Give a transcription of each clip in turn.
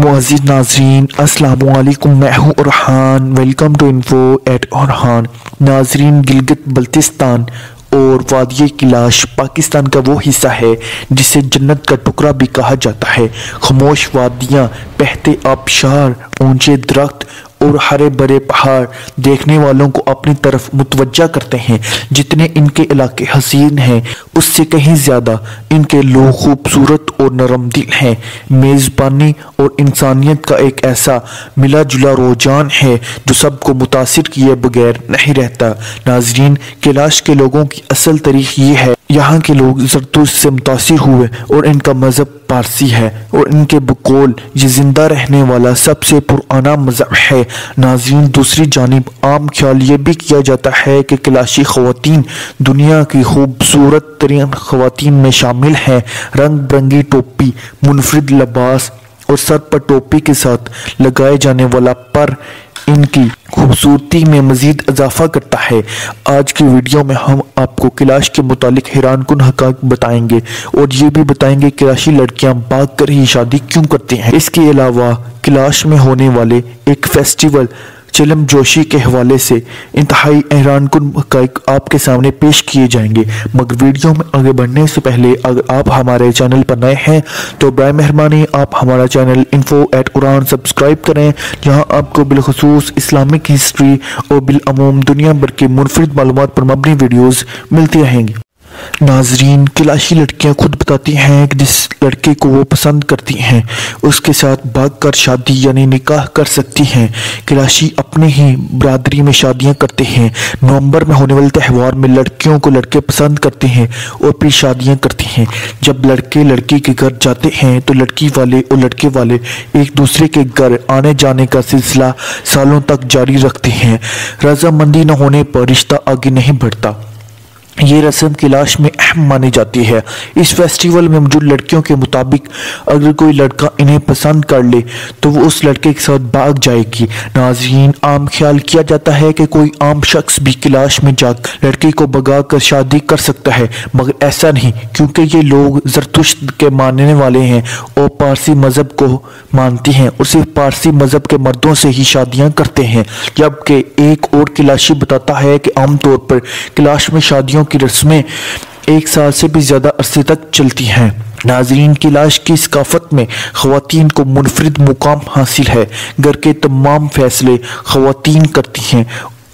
मुअज़्ज़िज़ नाज़रीन अस्सलाम वालेकुम, मैं हूँ Urhan. Welcome to info at Urhan. नाज़रीन, गिलगित बल्तिस्तान और वादिय किलाश पाकिस्तान का वो हिस्सा है जिसे जन्नत का टुकड़ा भी कहा जाता है। खामोश वादियाँ, बहते आबशार, ऊंचे दरख्त और हरे भरे पहाड़ देखने वालों को अपनी तरफ मुतवज्जा करते हैं। जितने इनके इलाके हसीन हैं, उससे कहीं ज़्यादा इनके लोग खूबसूरत और नरम दिल हैं। मेज़बानी और इंसानियत का एक ऐसा मिला जुला रुझान है जो सबको मुतासिर किए बगैर नहीं रहता। नाज़रीन, कैलाश के लोगों की असल तारीख ये है। यहाँ के लोग ज़रतुश्त से मुतासिर हुए और इनका मज़हब पारसी है और इनके बकौल ये जिंदा रहने वाला सबसे पुराना मज़हब है। नाज़रीन, दूसरी जानिब आम ख्याल ये भी किया जाता है कि कैलाशी ख़वातीन दुनिया की खूबसूरत तरीन ख़वातीन में शामिल हैं। रंग बिरंगी टोपी, मुनफरिद लिबास और सर पर टोपी के साथ लगाए जाने वाला पर इनकी खूबसूरती में मज़ीद इजाफा करता है। आज की वीडियो में हम आपको कैलाश के मुतालिक हैरानकुन हक़ाइक़ बताएंगे और ये भी बताएंगे कैलाशी लड़कियां भाग कर ही शादी क्यों करती हैं। इसके अलावा कैलाश में होने वाले एक फेस्टिवल चिलम जोशी के हवाले से इंतहाई हैरानकुन हक़ाइक़ आपके सामने पेश किए जाएंगे। मगर वीडियो में आगे बढ़ने से पहले अगर आप हमारे चैनल पर नए हैं तो बराए मेहरबानी आप हमारा चैनल इन्फो एट उरहान सब्सक्राइब करें, जहां आपको बिलखुसूस इस्लामिक हिस्ट्री और बिलअमूम दुनिया भर के मुनफरिद मालूमात पर मबनी वीडियोज़ मिलती रहेंगी। नाज़रीन, कैलाशी लड़कियां खुद बताती हैं कि जिस लड़के को वो पसंद करती हैं उसके साथ भागकर शादी यानी निकाह कर सकती हैं। कैलाशी अपने ही बरादरी में शादियां करते हैं। नवंबर में होने वाले त्यौहार में लड़कियों को लड़के पसंद करते हैं और फिर शादियां करते हैं। जब लड़के लड़की के घर जाते हैं तो लड़की वाले और लड़के वाले एक दूसरे के घर आने जाने का सिलसिला सालों तक जारी रखते हैं। रजामंदी न होने पर रिश्ता आगे नहीं बढ़ता। ये रस्म कैलाश में अहम मानी जाती है। इस फेस्टिवल में मौजूद लड़कियों के मुताबिक अगर कोई लड़का इन्हें पसंद कर ले तो वो उस लड़के के साथ भाग जाएगी। नाज़रीन, आम ख्याल किया जाता है कि कोई आम शख्स भी कैलाश में जाकर लड़की को भगा कर शादी कर सकता है, मगर ऐसा नहीं, क्योंकि ये लोग ज़रतुश्त के मानने वाले हैं और पारसी मज़हब को मानती हैं और सिर्फ पारसी मज़हब के मर्दों से ही शादियाँ करते हैं। जबकि एक और कैलाशी बताता है कि आमतौर पर कैलाश में शादियों की रस्में एक साल से भी ज्यादा अरसे तक चलती हैं। नाज़रीन, कैलाश की सकाफत में ख़वातीन को मुनफरिद मुकाम हासिल है। घर के तमाम फैसले ख़वातीन करती हैं।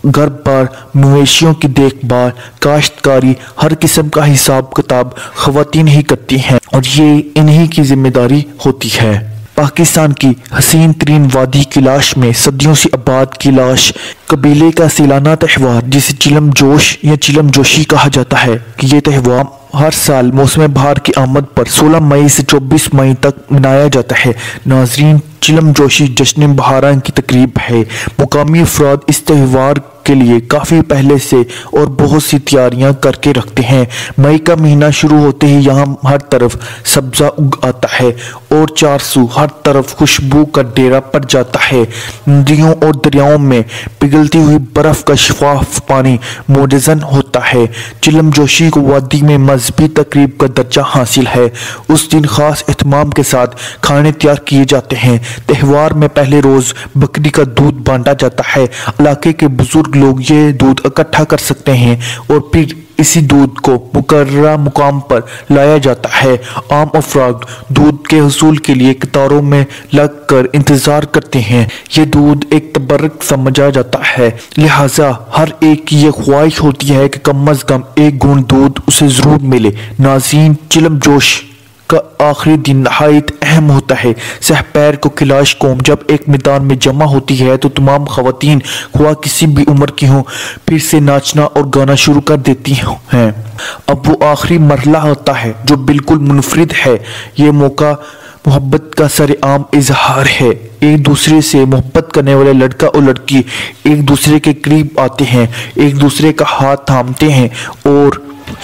घर बार, मवेशियों की देखभाल, काश्तकारी, हर किस्म का हिसाब किताब ख़वातीन ही करती हैं और ये इन्हीं की जिम्मेदारी होती है। पाकिस्तान की हसीन तरीन वादी कैलाश में सदियों से आबाद कैलाश कबीले का सालाना त्यौहार जिसे चिलम जोश या चिलम जोशी कहा जाता है कि ये त्यौहार हर साल मौसम बहार की आमद पर 16 मई से 24 मई तक मनाया जाता है। नाज़रीन, चिलम जोशी जश्न बहारान की तकरीब है। मुकामी अफराद इस त्यौहार के लिए काफ़ी पहले से और बहुत सी तैयारियां करके रखते हैं। मई का महीना शुरू होते ही यहाँ हर तरफ सब्जा उग आता है और चारसू हर तरफ खुशबू का डेरा पड़ जाता है। नदियों और दरियाओं में पिघलती हुई बर्फ का शफाफ पानी मोजज़न होता है। चिलम जोशी को वादी में मजहबी तकरीब का दर्जा हासिल है। उस दिन खास एहतमाम के साथ खाने तैयार किए जाते हैं। त्यौहार में पहले रोज़ बकरी का दूध बांटा जाता है। इलाके के बुजुर्ग लोग ये दूध इकट्ठा कर सकते हैं और फिर इसी दूध को मुकर्ररा मुकाम पर लाया जाता है। आम अफराद दूध के हसूल के लिए कतारों में लग कर इंतज़ार करते हैं। ये दूध एक तबर्रक समझा जाता है, लिहाजा हर एक की ये ख्वाहिश होती है कि कम अज़ कम एक घूंट दूध उसे ज़रूर मिले। नाज़रीन, चिलम जोश का आखिरी दिन नहायत अहम होता है। सहपैर को कैलाश कौम जब एक मैदान में जमा होती है तो तमाम ख़वातीन ख्वाह किसी भी उम्र की हों फिर से नाचना और गाना शुरू कर देती हैं। अब वो आखिरी मरहला होता है जो बिल्कुल मुनफरिद है। ये मौका मोहब्बत का सरेआम इजहार है। एक दूसरे से मोहब्बत करने वाले लड़का और लड़की एक दूसरे के करीब आते हैं, एक दूसरे का हाथ थामते हैं और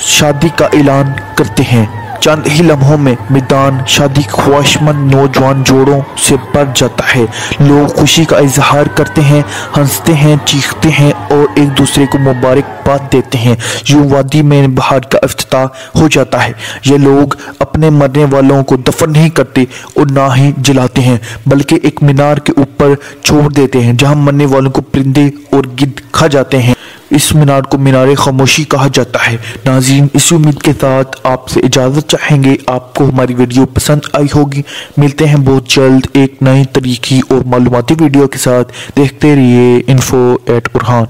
शादी का ऐलान करते हैं। चंद ही लम्हों में मैदान शादी ख्वाहिशमंद नौजवान जोड़ों से भर जाता है। लोग खुशी का इजहार करते हैं, हंसते हैं, चीखते हैं और एक दूसरे को मुबारकबाद देते हैं। यूं वादी में बहार का इफ्तिताह हो जाता है। ये लोग अपने मरने वालों को दफन नहीं करते और ना ही जलाते हैं, बल्कि एक मीनार के ऊपर छोड़ देते हैं जहां मरने वालों को परिंदे और गिद्ध खा जाते हैं। इस मीनार को मीनार खामोशी कहा जाता है। नाज़रीन, इस उम्मीद के साथ आपसे इजाज़त चाहेंगे। आपको हमारी वीडियो पसंद आई होगी। मिलते हैं बहुत जल्द एक नई तरीकी और मालूमाती वीडियो के साथ। देखते रहिए info@orhan।